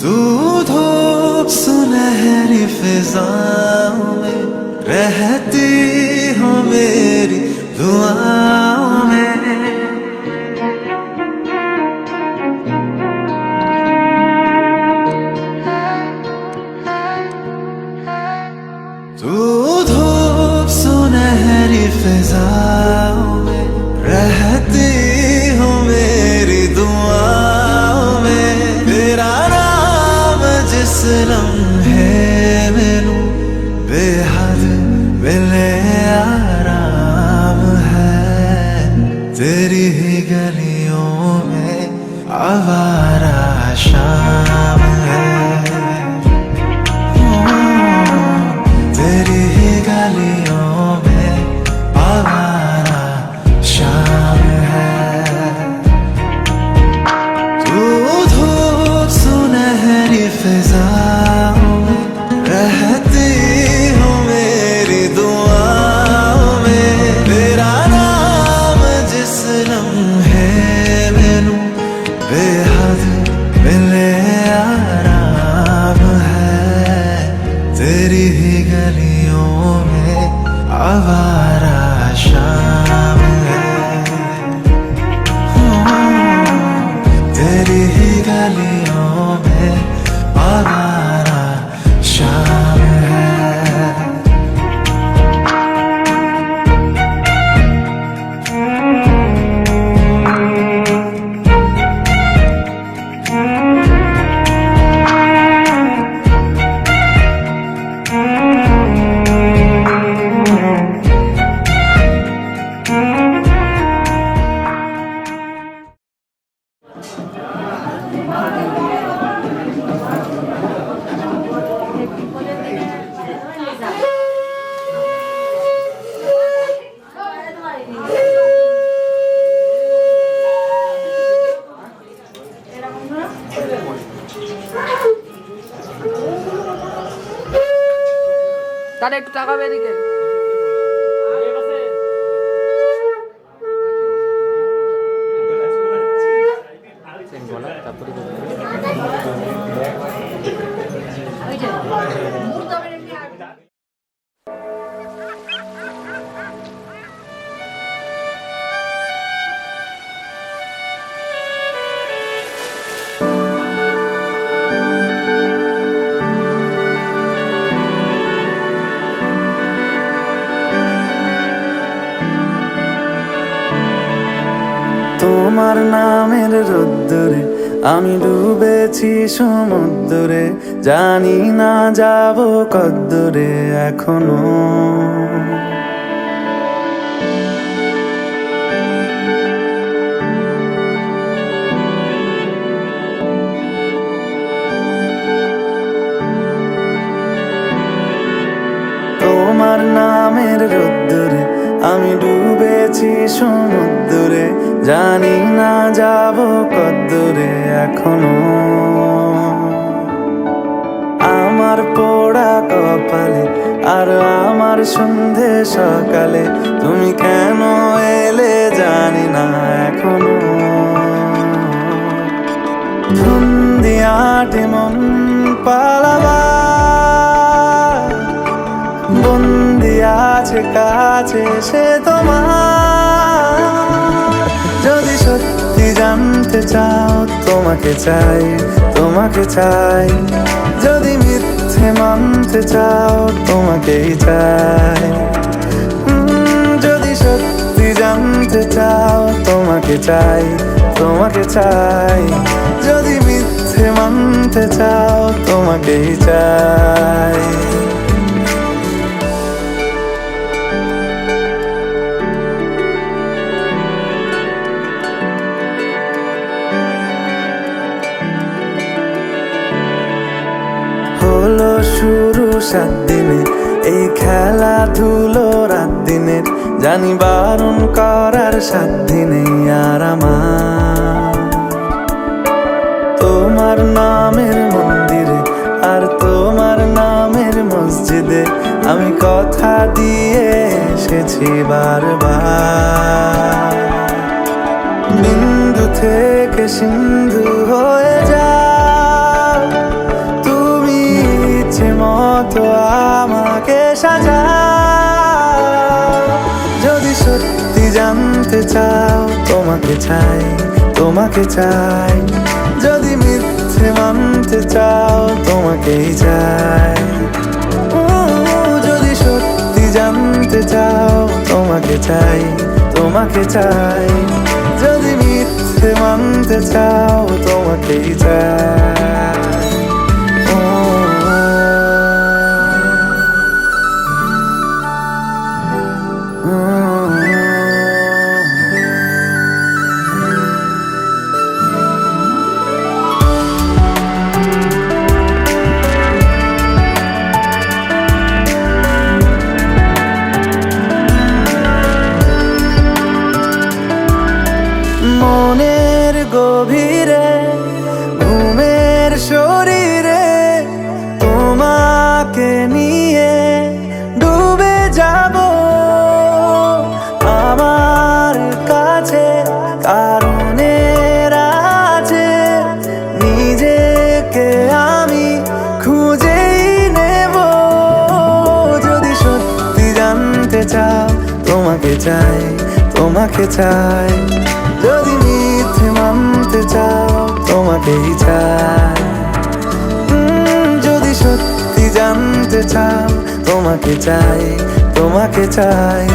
तू धूप सुनहरी फिजाओं में रहती हो मेरी दुआओं में। तू धूप सुनहरी फिजाओं में रहती हो मेरी दुआओं में। तेरा जिस लम्हे मैनू बेहद मिले आराम है। तेरी ही गलियों में आवारा शाम है। तेरी ही गलियों में आवारा शाम है। तू धूप सुनहरी फिजाओं में रहती हो मेरी दुआओं में। तेरा नाम जिस लम्हे मैनू बेहद मिले आराम है। तेरी ही गलियों में आवारा शाम है। तेरी ही गलियों में आवारा शाम है। তাহলে একটু তাকাবে এদিকে। তোমার নামের রোদ্দুরে আমি ডুবেছি সমুদ্রে। জানি না যাব কদ্দুরে এখনো। তোমার নামের রোদ্দুরে আমি ডুবেছি সমুদ্রে। জানি না যাব কদ্দুরে এখনো। আমার পোড়া কপালে আর আমার সন্ধে সকালে তুমি কেন এলে জানি না এখনো। ধুন দিয়াটে মন পালাবার বন্দি আছে কাছে সে তোমার। যদি সত্যি জানতে চাও তোমাকে চাই, তোমাকে চাই। যদি মিথ্যে মানতে চাও তোমাকেই চাই। যদি সত্যি জানতে চাও তোমাকে চাই, তোমাকে চাই। যদি মিথ্যে মানতে চাও তোমাকেই চাই। সাত দিনে এই খেলাধুলো রাত দিনের, জানি বারণ করার সাধ্য নেই আর আমার। তোমার নামের মন্দিরে আর তোমার নামের মসজিদে আমি কথা দিয়ে এসেছি বারবার। বিন্দু থেকে সিন্ধু হয়ে যাও তুমি, ইচ্ছে মতো আমাকে সাজাও। যদি সত্যি জানতে চাও তোমাকে চাই, তোমাকে চাই। যদি মিথ্যে মানতে চাও তোমাকেই চাই। যদি সত্যি জানতে চাও তোমাকে চাই, তোমাকে চাই। যদি মিথ্যে মানতে চাও তোমাকেই চাই। মনের গভীরে ঘুমের শরীরে তোমাকে নিয়ে ডুবে যাব। আমার কাছে কারণের আছে, নিজেকে আমি খুঁজেই নেব। যদি সত্যি জানতে চাও তোমাকে চাই, তোমাকে চাই। যদি মিথ্যে মানতে চাও তোমাকেই চাই। যদি সত্যি জানতে চাও তোমাকে চাই, তোমাকে চাই।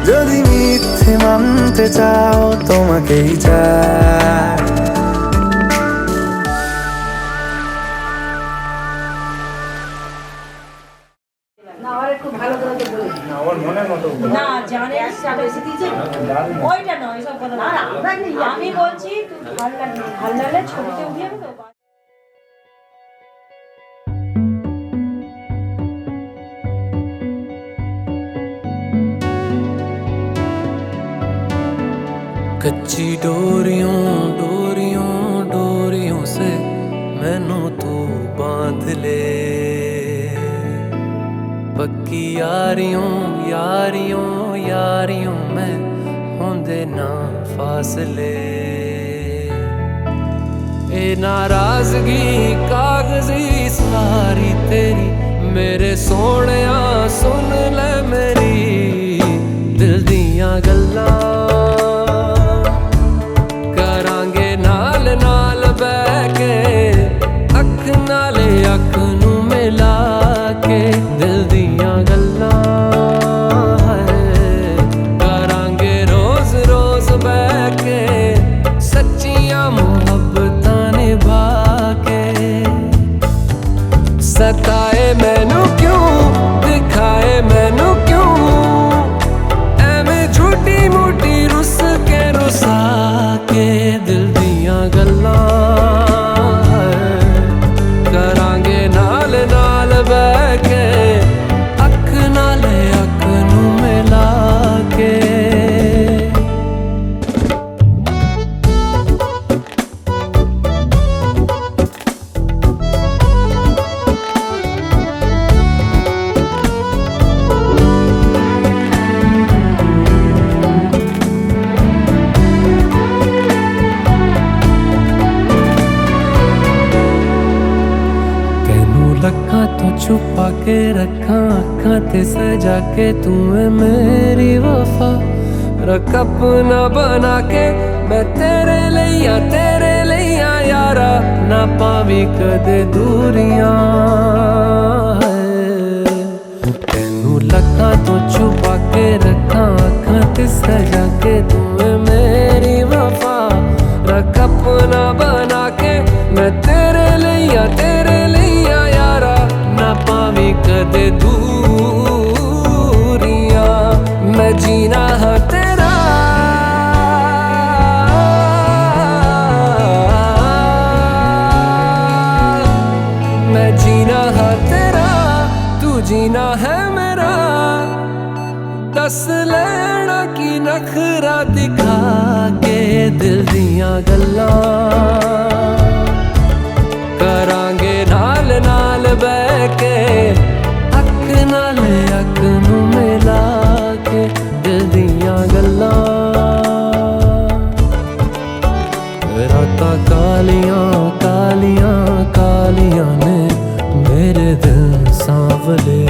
যদি মিথ্যে মানতে চাও তোমাকেই চাই। না জানিস ওইটা নয়, সব কথা না। আমি বলছি তুই ভাল লাগলে ছবিতে উঠিয়ে দেবো। कच्ची डोरियों डोरियों डोरियों से मैनू तू बांध ले। पक्की यारियों यारियों यारियों में होंदे ना फासले। ए नाराजगी कागजी सारी तेरी, मेरे सोहणिया सुन ले मेरी दिल दियां गल्लां। करांगे नाल नाल बैठ के अख नाले अख नू मिला के दिल दियां गल्लां। करांगे रोज रोज बैठ के सच्चियां मुहब्बतां निभा के। सताए मैनू क्यों दिखाए मैनू क्यों, एवें झूठी मूठी रुस के रुसा के दिल दियां गल्लां। करांगे नाल नाल बैठ के अख नाले अख नू मिला के। लखा तो छुपा के रखा अखा ते सजा के तू है मेरी वफा। रख अपना बना के मैं तेरे लिया यारा, ना पावी कदे दूरियां। तेनू लखा तो छुपा के रखा अखा ते सजा के तू है मेरी वफा। रख अपना बना के मैं तेरे लिया यारा, ना पावी कदे दूरियां। मैं जीना हाँ तेरा, मैं जीना हाँ तेरा, तू जीना है मेरा दस लेना की नखरा दिखा के दिल दियां गल्लां करांगे नाल नाल बह के अख नाल अख नू मिला के दिल दियां गल्लां रातां कालियां कालियां कालियां ने मेरे दिल सांवले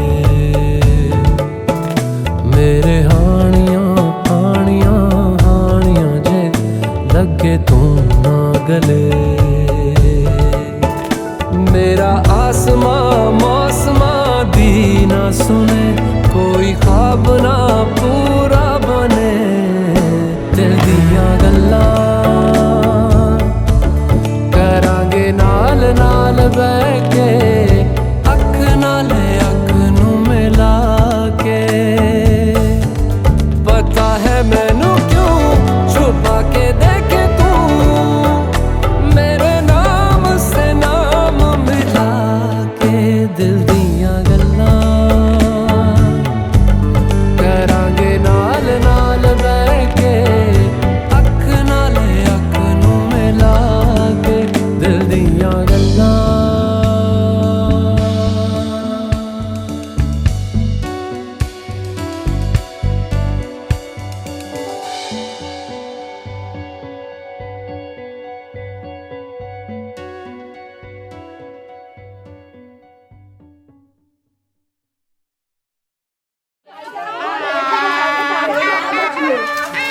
मेरे हानियां हानियां हानियां जे लगे तू ना गले मेरा आसमां मौसमां दी ना सुने कोई ख्वाब ना पूरा बने दिल दियां गल्लां करांगे नाल नाल बह के अख नाल अख नू मिला के पता है मैनू क्यों छुपा के देखे तू मेरे नाम से नाम मिला के दिल दियां गल्लां करांगे नाल नाल बह के अख नाल अख नू मिला के दिल दियां गल्लां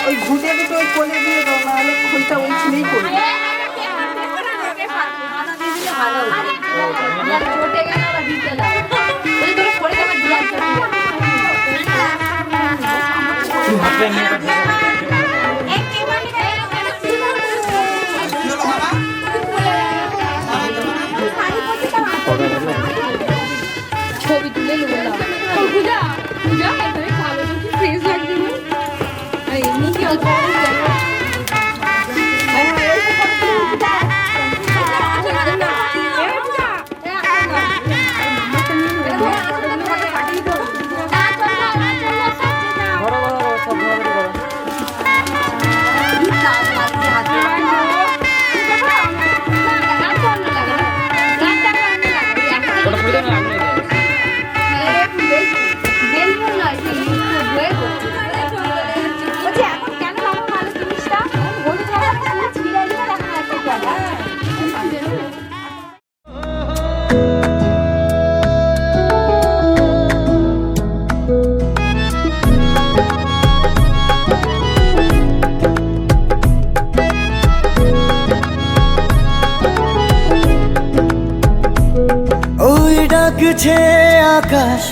ওই ঘুটে দুটো ওই কোলে দিয়ে দাও নাহলে খোলটা ওইখানেই করবে ছবি তুলে নেবো পূজা পূজা তুমি ভালো কি ফ্রেশ লাগছে না এমনি কি অল্প ডাকছে আকাশ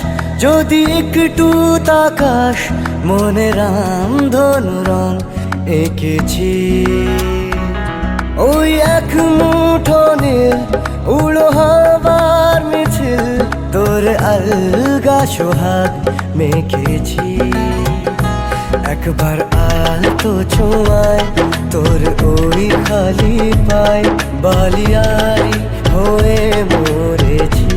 যদি একটু তাকাস মনে রাম ধনু রং এঁকেছি ওই এক মুঠো নীল উড়ো হবার মিছিল তোর আলগা সোহাগ মেখেছি একবার আলতো ছোঁয়ায় তোর ওই খালি পায় বালিয়ারি হয়ে মরেছি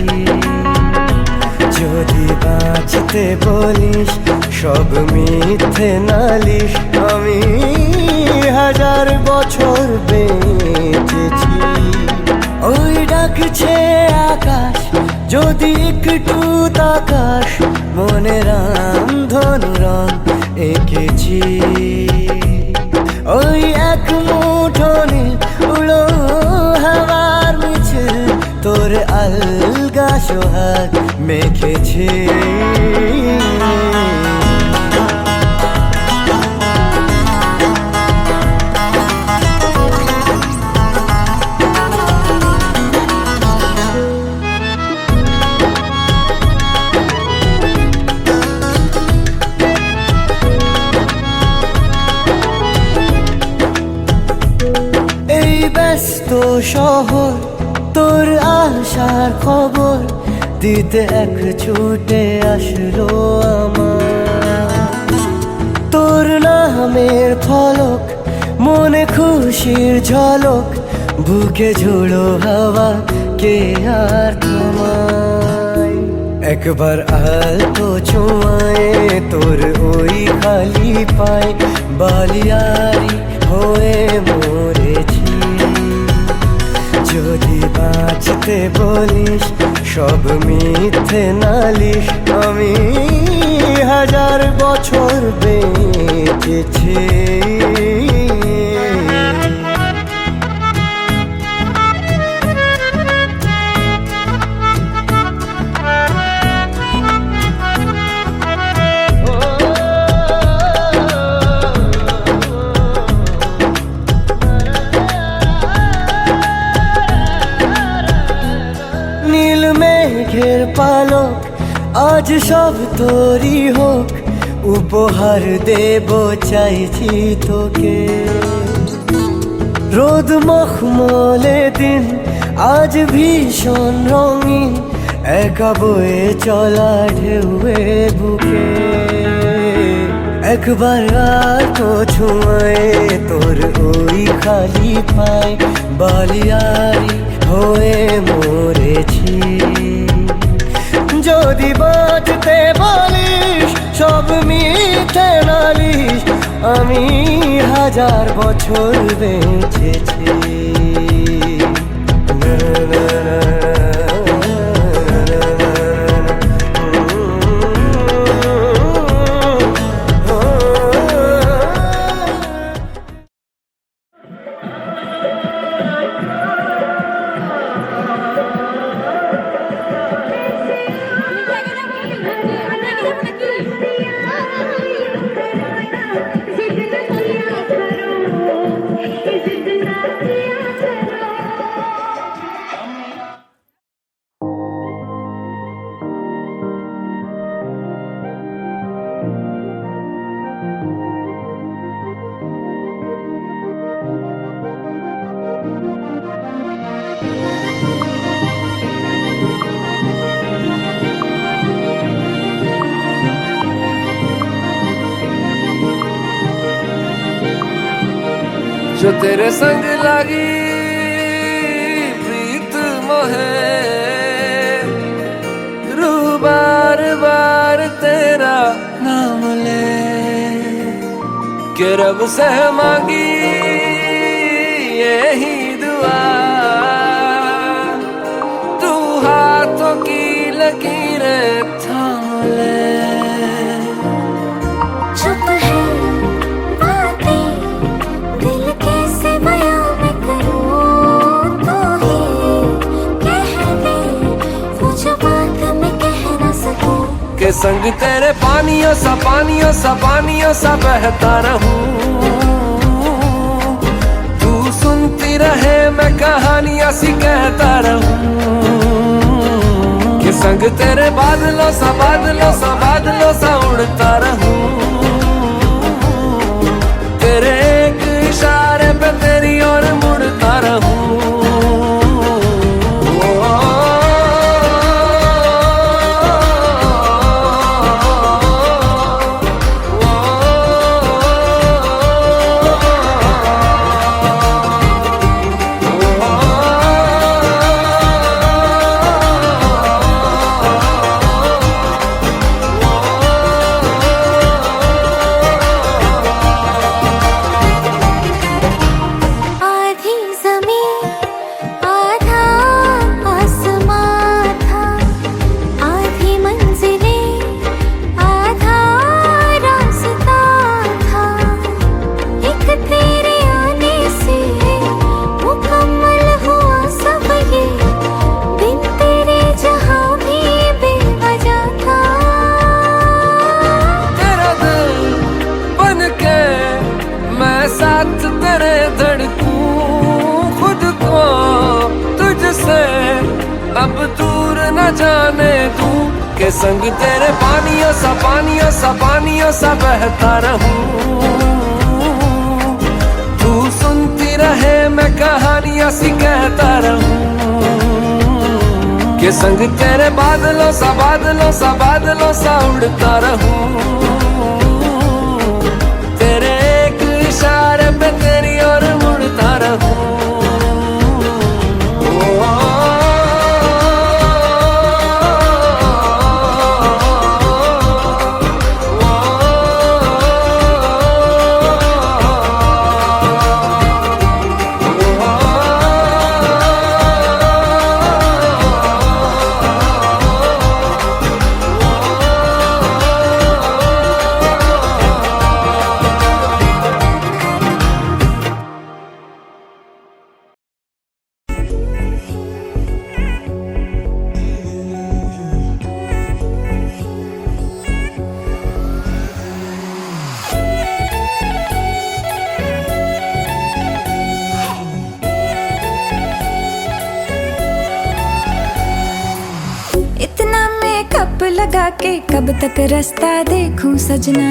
যদি বাঁচতে বলিস সব মিথ্যে নালিশ আমি 1000 বছর বেঁচেছি ওই ডাকছে আকাশ যদি একটু তাকাস মনে রাম ধনু রং এঁকেছি ওই এক মুঠো নীল উড়ো হাওয়ার মিছিল তোর আলগা সোহাগ মেখেছি এই ব্যস্ত শহর তোর আশার খবর দিতে এক ছুটে আসলো আমার তোর নামের ফলক মনে খুশির ঝলক বুকে ঝোড়ো হাওয়া কে আর থামায় একবার আলতো ছোঁয়ায় তোর ওই খালি পায় বালিয়ারি হয়ে মরেছি। যদি বাঁচতে বলিস সব মিথ্যে নালিশ, আমি 1000 বছর বেঁচেছি। নীল মেঘের পালক আজ সব তোরই হোক, উপহার দেব চাইছি তোকে। রোদ মখমলে দিন আজ ভীষণ রঙিন, একা বয়ে চলা ঢেউয়ে বুকে। একবার আর তো ছুঁয়ে তোর ওই খালি পায় বালিয়ারি হয়ে মরেছি। যদি বাঁচতে বলিস সব মিথ্যে নালিশ, আমি 1000 বছর বেঁচেছি। जो तेरे संग लगी प्रीत मोहे, रू बार बार तेरा नाम ले के रब से मांगी यही दुआ, तू हाथों की लकीरें थाम ले। के संग तेरे पानियों सा बहता रहूं, तू सुनती रहे मैं कहानियां सी कहता रहूं। के संग तेरे बादलों सा उड़ता रहूं, तेरे एक इशारे पे तेरी ओर मुड़ता रहूं। अब दूर न जाने तू, के संग तेरे पानियों सा बहता रहूं, तू सुनती रहे मैं कहानियां सी कहता रहूं। के संग तेरे बादलों सा उड़ता रहूं, तेरे एक इशारे पे तेरी ओर मुड़ता रहूं। लगा के कब तक रास्ता देखूं सजना,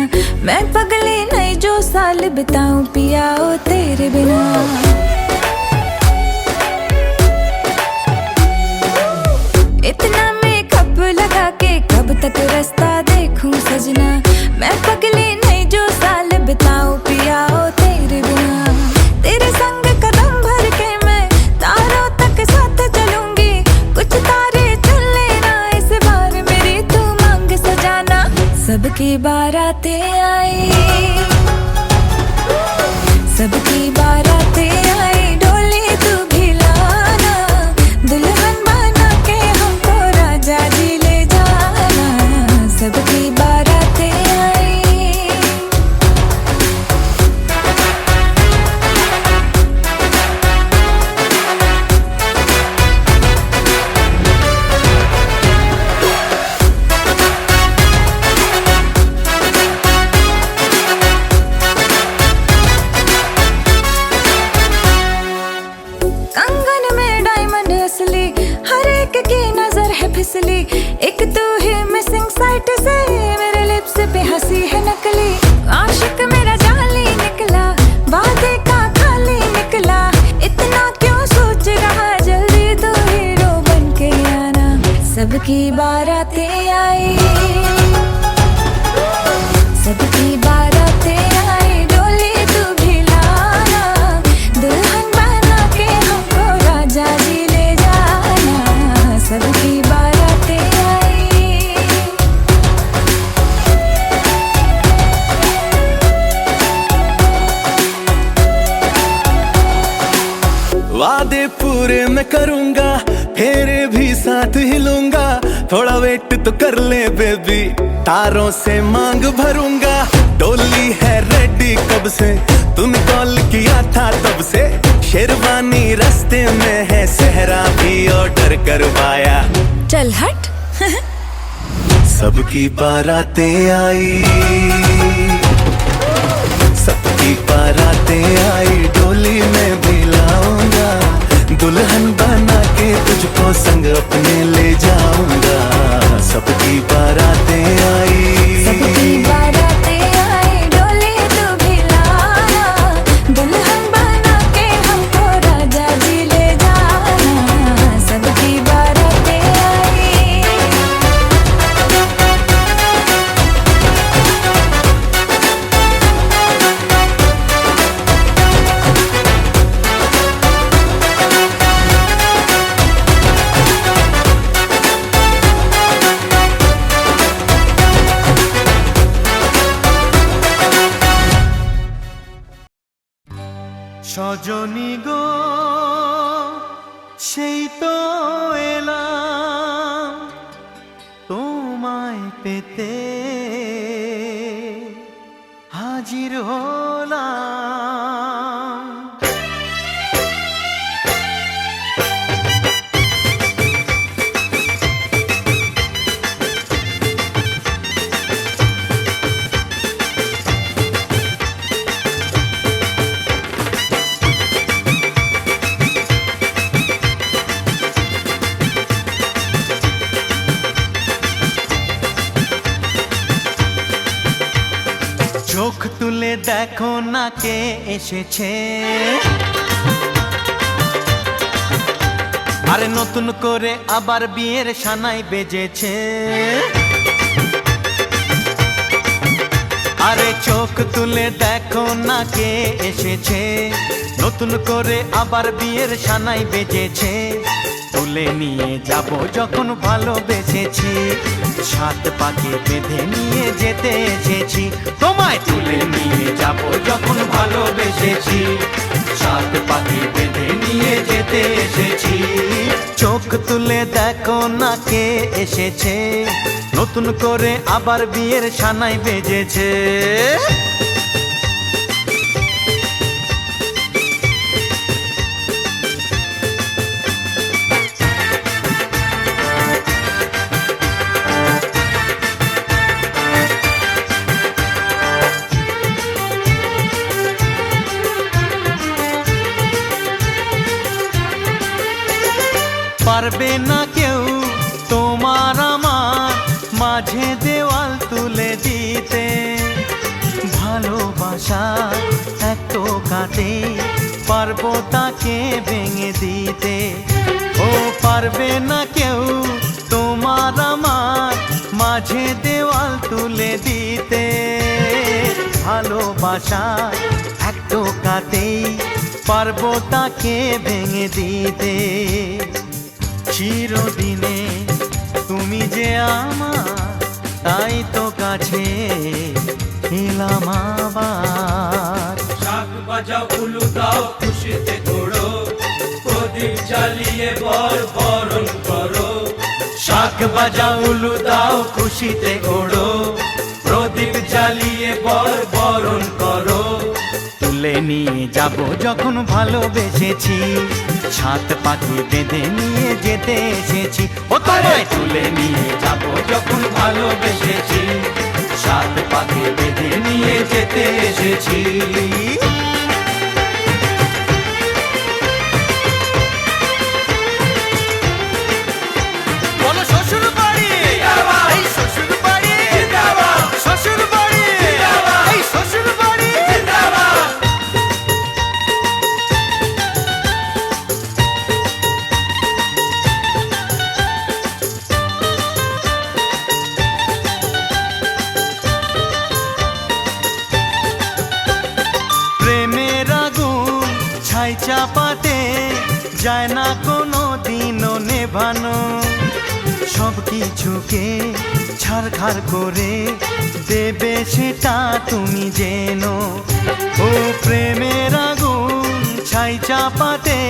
मैं पगली नहीं जो साल बिताऊं पिया ओ तेरे बिना। इतना मेकअप लगा के कब तक रास्ता देखूं सजना, मैं पगली नहीं जो साल बिताऊं पिया ओ तेरे बिना। तेरे संग कदम भर के मैं तारों तक साथ चलूंगी, कुछ तारे चुन लेना इस बार मेरी तू मांग सजाना। सबकी बारातें आई, सबकी बारातें आई, डोली तू भी लाना, दुल्हन बना के हमको राजा जी ले जाना। सबकी बारातें आई। कंगन में डायमंड असली, हर एक की नजर है फिसली, एक तू ही मिसिंग साइट से मेरे लिप्स पे हंसी है नकली। आशिक मेरा जाली निकला, वादे का खाली निकला, इतना क्यों सोच रहा, जल्दी तू हीरो बन के आना। सबकी बारातें आई, सबकी बारातें आई, डोली तू भी लाना, दुल्हन बना के हमको राजा जी ले जाना। सबकी बारातें आई। वादे पूरे मैं करूंगा, फेरे भी साथ हिलूंगा, थोड़ा वेट तो कर ले बेबी, तारों से मांग भरूंगा। डोली है रेडी कब से, तूने कॉल किया था तब से, शेरवानी रास्ते में है, सहरा भी ऑर्डर करवाया। चल हट। सबकी बारातें आई, सबकी बारातें आई, डोली में भी लाऊंगा, दुल्हन बना के तुझको संग अपने ले जाऊंगा। सबकी बारातें आई, सबकी बारातें आई, डोली तू भी लाना, दुल्हन बना के हमको राजा जी ले जाना। सबकी बारातें आई। সজনী গো সেই তো এলাম তোমায় পেতে, হাজির হলাম। চোখ তুলে দেখো না কে এসেছে, আরে নতুন করে আবার বিয়ের সানাই বেজেছে। আরে চোখ তুলে দেখো না কে এসেছে, নতুন করে আবার বিয়ের সানাই বেজেছে। তুলে নিয়ে যাব যখন ভালোবেসেছি, সাত পাকে বেঁধে নিয়ে যেতে এসেছি। তোমায় তুলে নিয়ে যাব যখন ভালোবেসেছি, সাত পাকে বেঁধে নিয়ে যেতে এসেছি। চোখ তুলে দেখো না কে এসেছে, নতুন করে আবার বিয়ের সানাই বেজেছে। পারবে না কেউ তোমার আমার ভালোবাসা এক টোকাতে পারবো তাকে ভেঙে দিতে। ও পারবে না কেউ তোমার আমার মাঝে দেওয়াল তুলে দিতে। ভালোবাসা এক টোকাতেই পারবো তাকে ভেঙে দিতে। চিরদিনে তুমি যে আমার, তাই তো কাছে এলাম আবার। শাক বাজাও উলু দাও খুশিতে ঘোড়ো, প্রদীপ জ্বালিয়ে বর বরণ করো। শাক বাজাও উলু দাও খুশিতে ওড়ো, প্রদীপ জ্বালিয়ে বর বরণ করো। তুলে নিয়ে যাব যখন ভালোবেসেছি, সাত পাখি বেঁধে নিয়ে যেতে এসেছি। ও তোমায় তুলে নিয়ে যাব যখন ভালোবেসেছি, সাত পাখি বেঁধে নিয়ে যেতে এসেছি। বলো শ্বশুর বাড়ি, এই শ্বশুর বাড়ি, শ্বশুর বাড়ি, এই শ্বশুর বাড়ি। প্রেমের আগুন ছাই চাপাতে যায় না কোনো দিনও নেভানো। সব কিছুকে ছাড়খাড় করে দেবে সেটা তুমি জেনো। ও প্রেমের আগুন ছাই চাপাতে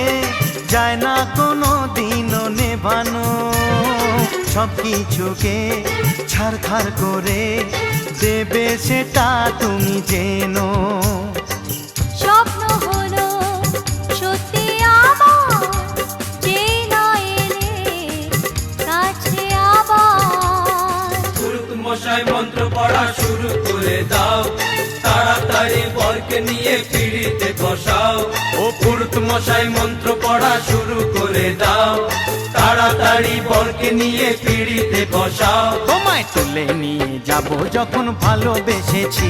যায় না কোনো দিনও নেভানো। সব কিছুকে ছাড়খাড় করে দেবে সেটা তুমি জেনো। স্বপ্ন হলো সত্যি আমার, যে না এলে কাছে আবার। পুরুত মশাই মন্ত্র পড়া শুরু করে দাও, তাড়াতাড়ি বরকে নিয়ে পিড়িতে বসাও। ও পুরুত মশাই মন্ত্র পড়া শুরু করে দাও, তাড়াতাড়ি বরকে নিয়ে পিড়িতে বসাও। তোমায় তুলে নিয়ে যাব যখন ভালোবেসেছি,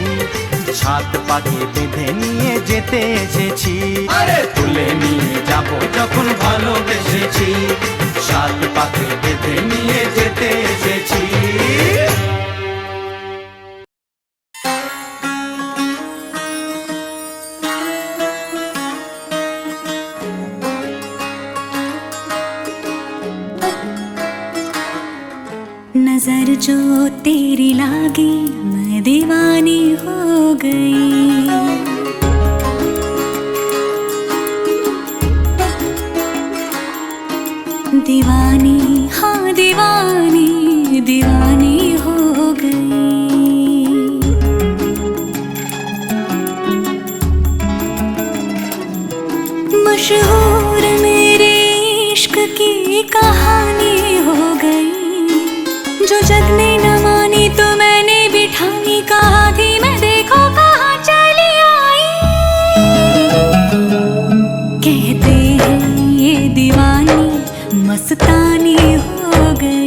সাত পাখি বেঁধে নিয়ে যেতে এসেছি। আরে তুলে নিয়ে যাব যখন ভালোবেসেছি, সাত পাখি বেঁধে নিয়ে যেতে এসেছি। नजर जो तेरी लागी मैं दीवानी हो गई। दीवानी हाँ दीवानी दीवानी हो गई। मशहूर मेरे इश्क की कहानी हो गई। जो जग ने न मानी तो मैंने भी ठानी, कहा थी मैं देखो कहाँ चली आई। कहते हैं ये दीवानी मस्तानी हो गई।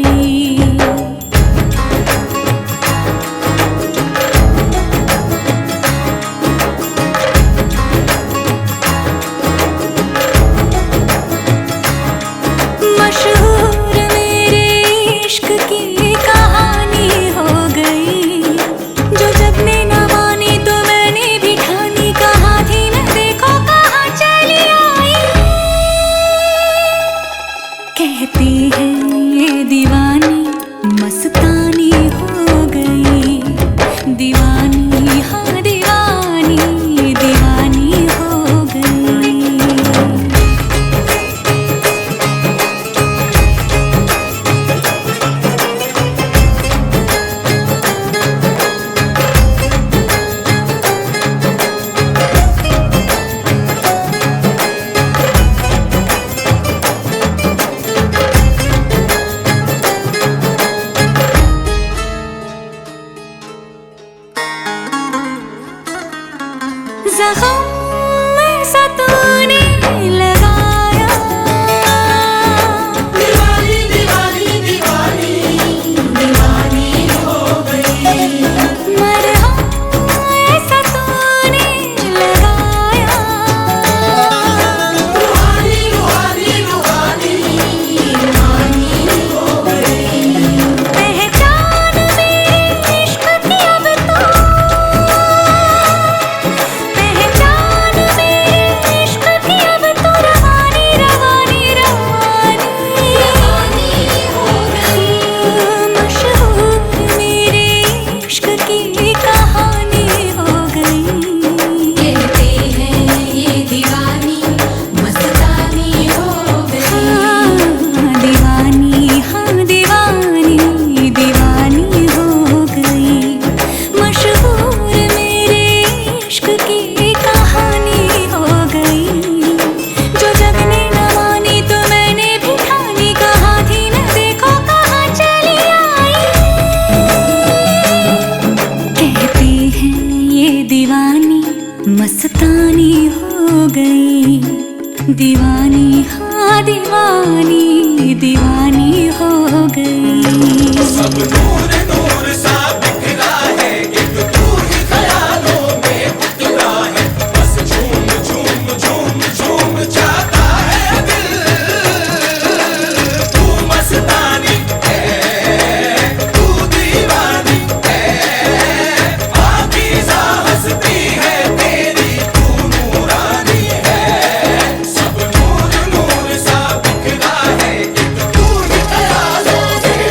मशहूर मेरे इश्क की कहानी हो गई। जो जग ने न मानी तो मैंने भी ठानी, कहा थी मैं देखो कहाँ चली आई। कहती है ये दीवानी मस्तानी हो गई। दीवानी हाँ दीवानी दीवानी हो गई। दीवानी हाँ दीवानी दीवानी हो गई। सब नूर नूर सा बिखरा है, एक तू ही ख्यालों में उतरा है, बस झूम झूम झूम झूम जाता है दिल। तू मस्तानी है, तू दीवानी है, पाकीज़ा हस्ती है तेरी, तू नूरानी है। सब नूर नूर सा बिखरा है, एक तू ही ख्यालों में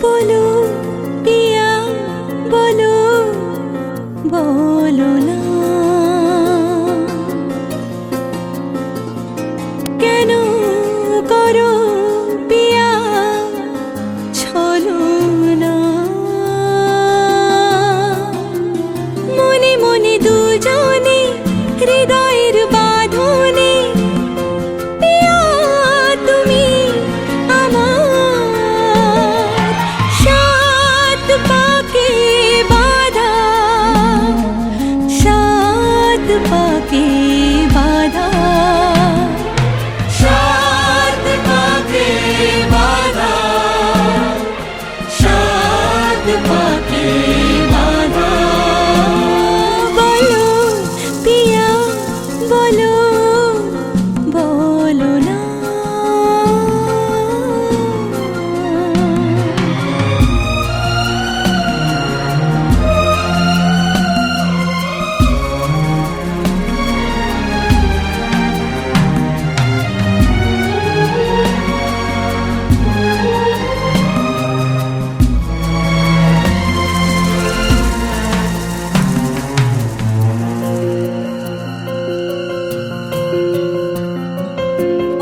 बोलो पिया बोलो बोलो ना কেন করো পিয়া ছলো না মনে মনে দুজনে হৃদয়ের বাঁধনে পিয়া তুমি আমার সাত পাকে বাঁধা সাত পাকে বাঁধা সাত পাকে বাঁধা সাত পাকে বাঁধা বলো পিয়া বলো বলো না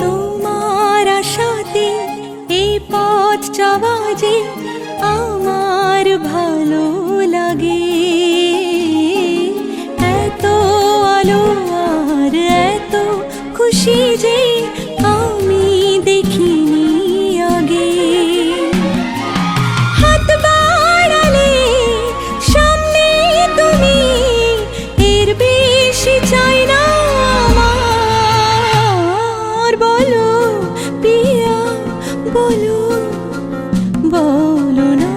তোমার আশাতে এই পথ চলা যে আমার ভালো লাগে এত আলো আর এত খুশি যে আমি দেখিনি আগে হাত বাড়ালে সামনে তুমি এর বেশি চাই না আমার বলো পিয়া বলো বলো না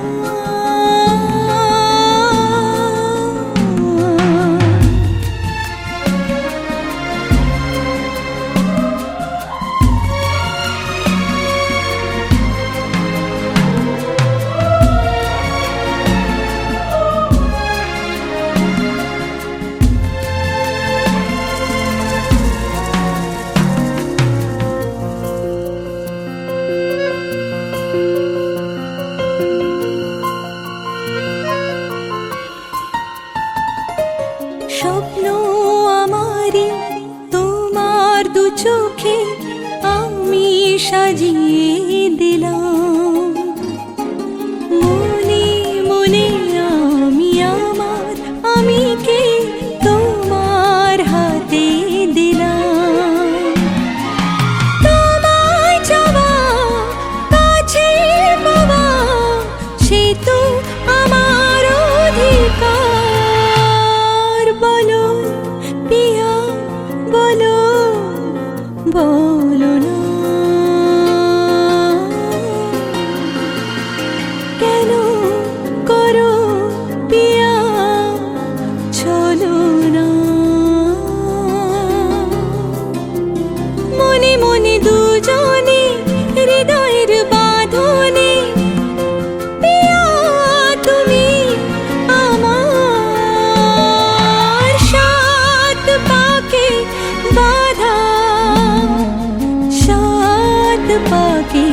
স্বপ্ন আমারি তোমার দু চোখে আমি সাজিয়ে দিলাম মনে মনে আমি আমার আমিকে তোমার হাতে দিলাম তোমায় চাওয়া কাছে পাওয়া সে তো আমার অধিকার বলো বলো না কেন করো পিয়া চলো না মনে মনে দুজনে হৃদয়ের বাঁধনে পিয়া তুমি আমার সাত পাকে বাঁধা সাত পাকে